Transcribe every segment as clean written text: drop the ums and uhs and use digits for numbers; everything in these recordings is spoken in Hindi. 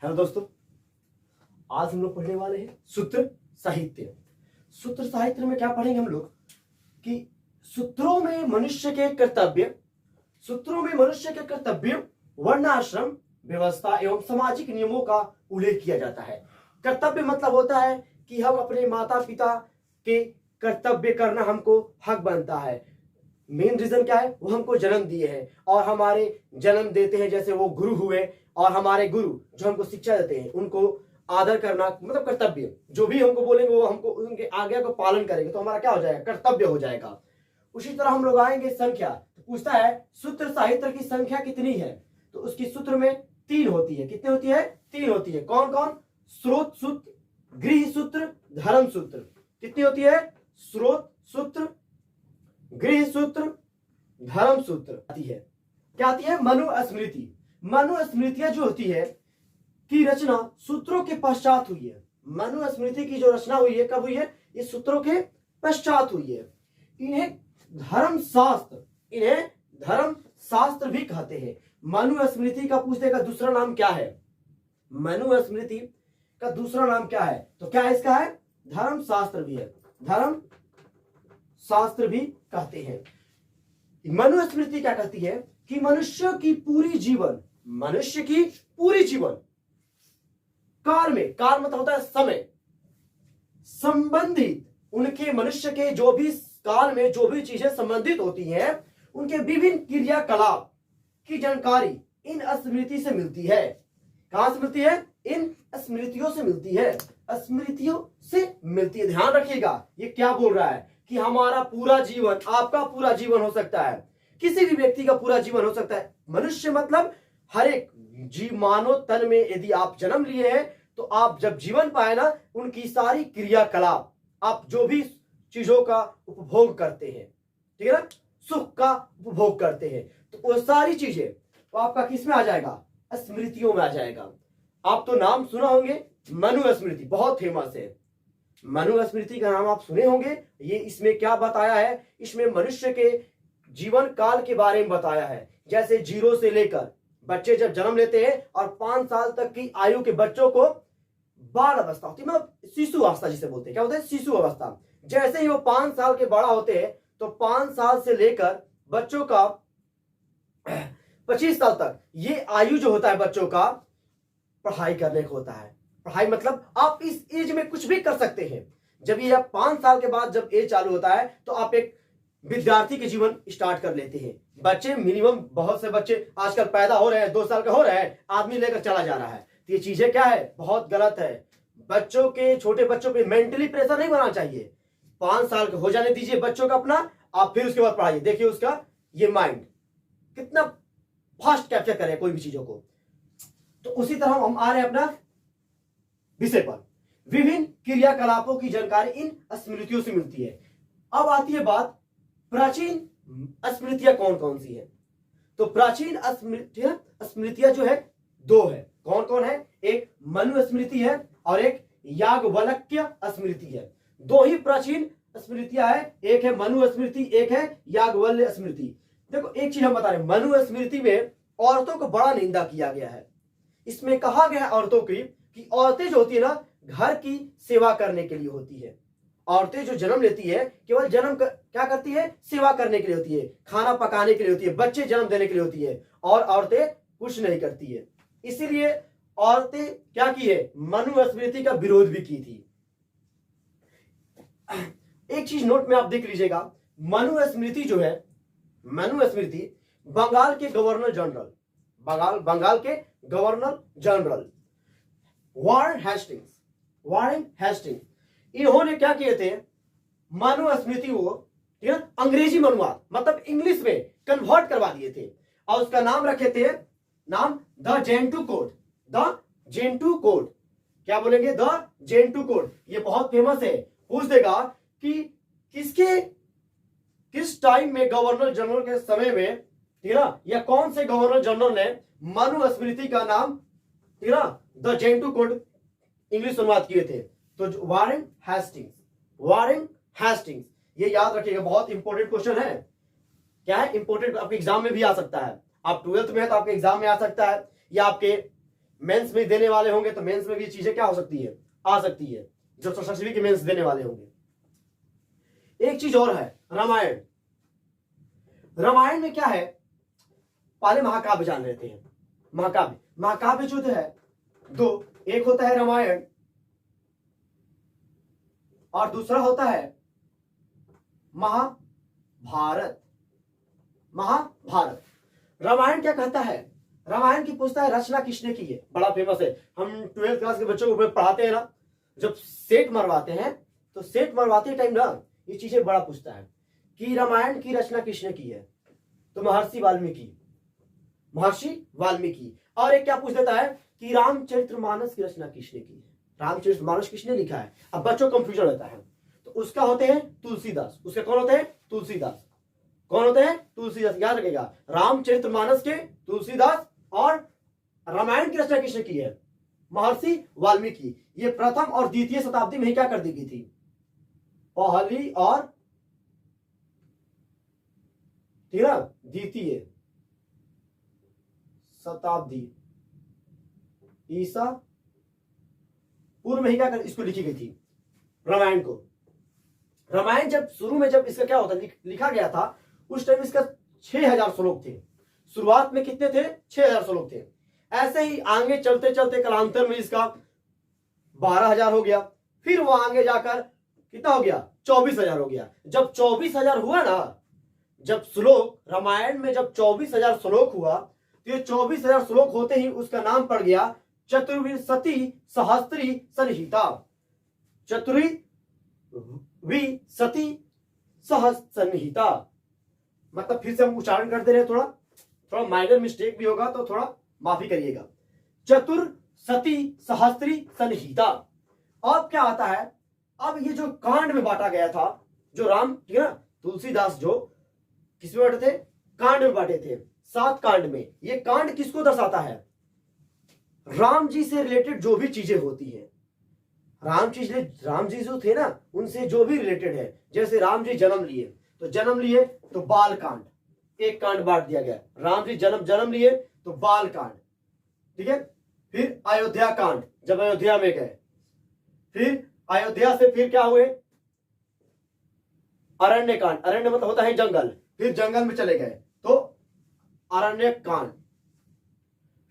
हेलो दोस्तों, आज हम लोग पढ़ने वाले हैं सूत्र साहित्य। सूत्र साहित्य में क्या पढ़ेंगे हम लोग कि सूत्रों में मनुष्य के कर्तव्य वर्णाश्रम व्यवस्था एवं सामाजिक नियमों का उल्लेख किया जाता है। कर्तव्य मतलब होता है कि हम अपने माता पिता के कर्तव्य करना हमको हक बनता है। मेन रीजन क्या है? वो हमको जन्म दिए हैं और हमारे जन्म देते हैं, जैसे वो गुरु हुए और हमारे गुरु जो हमको शिक्षा देते हैं उनको आदर करना मतलब कर्तव्य। जो भी हमको बोलेंगे वो हमको उनके आज्ञा को पालन करेंगे तो हमारा क्या हो जाएगा? कर्तव्य हो जाएगा। उसी तरह हम लोग आएंगे संख्या, तो पूछता है सूत्र साहित्य की संख्या कितनी है? तो उसकी सूत्र में 3 होती है। कितनी होती है? 3 होती है। कौन कौन? स्रोत सूत्र, गृह सूत्र, धर्म सूत्र। कितनी होती है? स्रोत सूत्र, गृह सूत्र, धर्म सूत्र आती है। क्या आती है? मनुस्मृति। मनुस्मृतियां जो होती है की रचना सूत्रों के पश्चात हुई है। मनुस्मृति की जो रचना हुई है कब हुई है? ये सूत्रों के पश्चात हुई है। इन्हें धर्म शास्त्र भी कहते हैं। मनुस्मृति का पूछने का दूसरा नाम क्या है? मनुस्मृति का दूसरा नाम क्या है? तो क्या इसका है? धर्म शास्त्र भी है, धर्म शास्त्र भी कहते हैं। मनुस्मृति क्या कहती है कि मनुष्य की पूरी जीवन काल में, काल मतलब होता है समय, संबंधित उनके मनुष्य के जो भी काल में जो भी चीजें संबंधित होती हैं उनके विभिन्न क्रियाकलाप की जानकारी इन स्मृति से मिलती है। कहां से मिलती है? इन स्मृतियों से मिलती है। स्मृतियों से मिलती है। ध्यान रखिएगा, ये क्या बोल रहा है कि हमारा पूरा जीवन, आपका पूरा जीवन हो सकता है, किसी भी व्यक्ति का पूरा जीवन हो सकता है। मनुष्य मतलब हर एक मानव तन में यदि आप जन्म लिए हैं तो आप जब जीवन पाए ना, उनकी सारी क्रियाकलाप, आप जो भी चीजों का उपभोग करते हैं, ठीक है ना, सुख का उपभोग करते हैं, तो वो सारी चीजें तो आपका किस में आ जाएगा? स्मृतियों में आ जाएगा। आप तो नाम सुना होंगे, मनुस्मृति बहुत फेमस है। मनुस्मृति का नाम आप सुने होंगे। ये इसमें क्या बताया है? इसमें मनुष्य के जीवन काल के बारे में बताया है। जैसे 0 से लेकर बच्चे जब जन्म लेते हैं और 5 साल तक की आयु के बच्चों को बाल अवस्था होती है, मतलब शिशु अवस्था जिसे बोलते हैं। क्या होता है? शिशु अवस्था। जैसे ही वो 5 साल के बड़ा होते हैं तो 5 साल से लेकर बच्चों का 25 साल तक ये आयु जो होता है बच्चों का पढ़ाई करने को होता है। पढ़ाई मतलब आप इस एज में कुछ भी कर सकते हैं। जब ये आप 5 साल के बाद जब एज चालू होता है तो आप एक विद्यार्थी के जीवन स्टार्ट कर लेते हैं। बच्चे मिनिमम, बहुत से बच्चे आजकल पैदा हो रहे हैं, 2 साल का हो रहे हैं, आदमी लेकर चला जा रहा है। तो ये चीजें क्या है? बहुत गलत है। बच्चों के, छोटे बच्चों पे मेंटली प्रेशर नहीं बनाना चाहिए। 5 साल का हो जाने दीजिए बच्चों का अपना, आप फिर उसके बाद पढ़ाइए। देखिए उसका ये माइंड कितना फास्ट कैप्चर करे कोई भी चीजों को। तो उसी तरह हम आ रहे हैं अपना विषय पर। विभिन्न क्रियाकलापों की जानकारी इन स्मृतियों से मिलती है। अब आती है बात, प्राचीन स्मृतियां कौन कौन सी है? तो प्राचीन स्मृतियां जो है 2 है। कौन कौन है? एक मनुस्मृति है और एक याज्ञवल्क्य स्मृति है। 2 ही प्राचीन स्मृतियां है, एक है मनुस्मृति, एक है याज्ञवल्क्य स्मृति। देखो एक चीज हम बता रहे हैं, मनुस्मृति में औरतों को बड़ा निंदा किया गया है। इसमें कहा गया है औरतों की कि औरतें जो होती है ना, घर की सेवा करने के लिए होती है। औरतें जो जन्म लेती है केवल क्या करती है? सेवा करने के लिए होती है, खाना पकाने के लिए होती है, बच्चे जन्म देने के लिए होती है, और औरतें कुछ नहीं करती है। इसीलिए औरतें क्या की है? मनुस्मृति का विरोध भी की थी। एक चीज नोट में आप देख लीजिएगा, मनुस्मृति जो है, मनुस्मृति बंगाल के गवर्नर जनरल वारेन हेस्टिंग्स इन्होंने क्या किए थे? मनुस्मृति को, ठीक है, अंग्रेजी मनुवाद मतलब इंग्लिश में कन्वर्ट करवा दिए थे और उसका नाम रखे थे, नाम द जेंटू कोड। क्या बोलेंगे? The Gentoo code. ये बहुत फेमस है। पूछ देगा कि किस टाइम में गवर्नर जनरल के समय में, ठीक है, या कौन से गवर्नर जनरल ने मनुस्मृति का नाम, ठीक है, द जेंटू कोड इंग्लिश अनुवाद किए थे? तो वारेन हेस्टिंग्स। ये याद रखिएगा, बहुत इंपॉर्टेंट क्वेश्चन है। क्या है? इंपॉर्टेंट, आपके एग्जाम में भी आ सकता है। आप 12th में है तो आपके एग्जाम में आ सकता है, या आपके मेंस में देने वाले होंगे तो मेंस में भी ये चीजें क्या हो सकती है, आ सकती है, जब यशस्वी के मेंस देने वाले होंगे। एक चीज और है, रामायण। रामायण में क्या है, पहले महाकाव्य जान लेते हैं। महाकाव्य, महाकाव्य जो है दो, एक होता है रामायण और दूसरा होता है महाभारत। महाभारत। रामायण क्या कहता है, रामायण की पूछता है रचना किसने की है, बड़ा फेमस है, हम 12th क्लास के बच्चों को पढ़ाते हैं ना, जब सेट मरवाते हैं तो सेट मरवाते टाइम ना ये चीजें बड़ा पूछता है कि रामायण की रचना किसने की है, तो महर्षि वाल्मीकि, महर्षि वाल्मीकि। और एक क्या पूछ देता है कि रामचरितमानस की रचना किसने की है, रामचरितमानस किसने लिखा है। अब बच्चों कंफ्यूजन रहता है, तो उसका होते हैं तुलसीदास। उसके कौन होते हैं, तुलसीदास। कौन होते हैं, तुलसीदास। याद रखेगा, रामचरितमानस के तुलसीदास और रामायण की रचना किसने की है, महर्षि वाल्मीकि। ये प्रथम और द्वितीय शताब्दी में ही क्या कर दी गई थी, पहली और ठीक है ना, द्वितीय शताब्दी ईसा पूर्व में ही क्या कर इसको लिखी गई थी, रामायण को। रामायण जब शुरू में जब इसका क्या होता लिखा गया था, उस टाइम इसका 6000 श्लोक थे। शुरुआत में कितने थे, 6000 श्लोक थे। ऐसे ही आगे चलते चलते कालांतर में इसका 12000 हो गया, फिर वो आगे जाकर कितना हो गया, 24000 हो गया। जब 24000 हुआ ना, जब श्लोक रामायण में जब 24000 श्लोक हुआ, तो ये 24000 श्लोक होते ही उसका नाम पड़ गया चतुर्विंशति सहस्त्री संहिता। चतुर्विंशति सहस्त्र संहिता, मतलब फिर से हम उच्चारण करते रहे, थोड़ा माइनर मिस्टेक भी होगा तो थोड़ा माफी करिएगा। चतुर्शती सहस्त्री संहिता। अब क्या आता है, अब ये जो कांड में बांटा गया था, जो राम, ठीक है ना, तुलसीदास जो किसमें बांटे थे, कांड में बांटे थे, 7 कांड में। ये कांड किसको दर्शाता है, राम जी से रिलेटेड जो भी चीजें होती है, राम जी जो थे ना, उनसे जो भी रिलेटेड है। जैसे राम जी जन्म लिए, तो बाल कांड, एक कांड बांट दिया गया। राम जी जन्म लिए तो बाल कांड, ठीक है। फिर अयोध्या कांड, जब अयोध्या में गए, फिर अयोध्या से फिर क्या हुए, अरण्य कांड। अरण्य मतलब होता है जंगल, फिर जंगल में चले गए तो अरण्य कांड।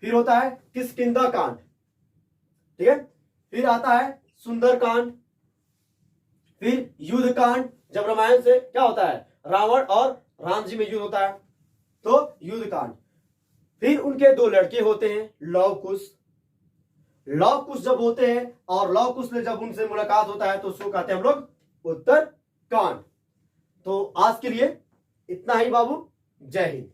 फिर होता है किष्किंधा कांड, ठीक है। फिर आता है सुंदर कांड, फिर युद्ध कांड, जब रामायण से क्या होता है, रावण और राम जी में युद्ध होता है तो युद्ध कांड। फिर उनके 2 लड़के होते हैं, लव कुश जब होते हैं, और लव कुश में जब उनसे मुलाकात होता है तो उसको कहते हैं हम लोग उत्तर कांड। तो आज के लिए इतना ही बाबू, जय हिंद।